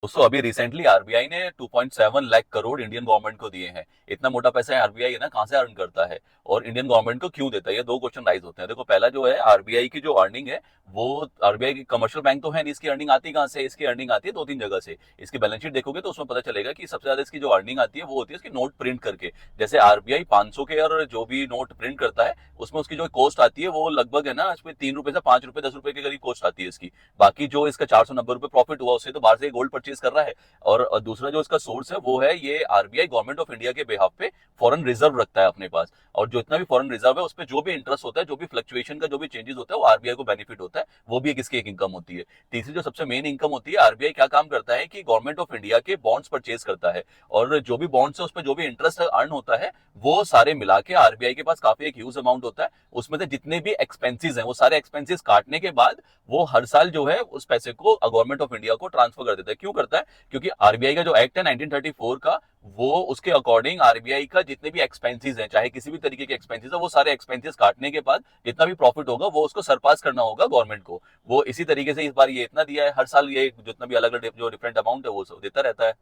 दोस्तों अभी recently RBI ने 2.7 लाख करोड़ इंडियन गवर्नमेंट को दिए हैं। इतना मोटा पैसा आरबीआई है ना, कहाँ से अर्न करता है और इंडियन गवर्नमेंट को क्यों देता है? ये दो क्वेश्चन राइज होते हैं। देखो, पहला जो है, आरबीआई की जो अर्निंग है वो, आरबीआई की कमर्शियल बैंक तो है नहीं, इसकी अर्निंग आती कहाँ से? इसकी अर्निंग आती है दो तीन जगह से। इसकी बैलेंस शीट देखोगे तो उसमें पता चलेगा कि सबसे ज्यादा इसकी जो अर्निंग आती है वो होती है इसकी नोट प्रिंट करके। जैसे आरबीआई 500 के और जो भी नोट प्रिंट करता है उसमें उसकी जो कॉस्ट आती है वो लगभग है ना, इसमें 3 रुपए से 5 रुपए 10 रुपए के करीब कॉस्ट आती है इसकी। बाकी जो इसका 490 रुपए प्रॉफिट हुआ उससे तो बाहर से गोल्ड परचेज कर रहा है। और दूसरा जो इसका सोर्स है वो है ये आरबीआई गवर्नमेंट ऑफ इंडिया के बिहाफ पे फॉरेन रिजर्व रखता है अपने पास। और जो इतना भी फॉरेन रिजर्व है उस पर जो भी इंटरेस्ट होता है, जो भी फ्लक्चुएशन का जो भी चेंजेस होता है, वो आरबीआई को बेनिफिट होता है। वो भी एक इसकी एक इनकम होती है। तीसरी जो सबसे मेन इनकम होती है, आरबीआई क्या काम करता है कि गवर्नमेंट ऑफ इंडिया के बॉन्ड्स परचेज करता है। और जो भी बॉन्ड्स है उस पर जो भी इंटरेस्ट अर्न होता है वो सारे मिला के आरबीआई के पास काफी एक ह्यूज अमाउंट होता है। उसमें से जितने भी एक्सपेंसेस हैं वो सारे एक्सपेंसेस काटने के बाद वो हर साल जो है उस पैसे को गवर्नमेंट ऑफ इंडिया को ट्रांसफर कर देता है। क्यों करता है? क्योंकि आरबीआई का जो एक्ट है 1934 का, वो उसके अकॉर्डिंग आरबीआई का जितने भी एक्सपेंसेस हैं, चाहे किसी भी तरीके के एक्सपेंसेस है, वो सारे एक्सपेंसेस काटने के बाद जितना भी प्रॉफिट होगा वो उसको सरपास करना होगा गवर्नमेंट को। वो इसी तरीके से इस बार ये इतना दिया है, हर साल ये जितना भी अलग अलग जो डिफरेंट अमाउंट है वो सब देता रहता है।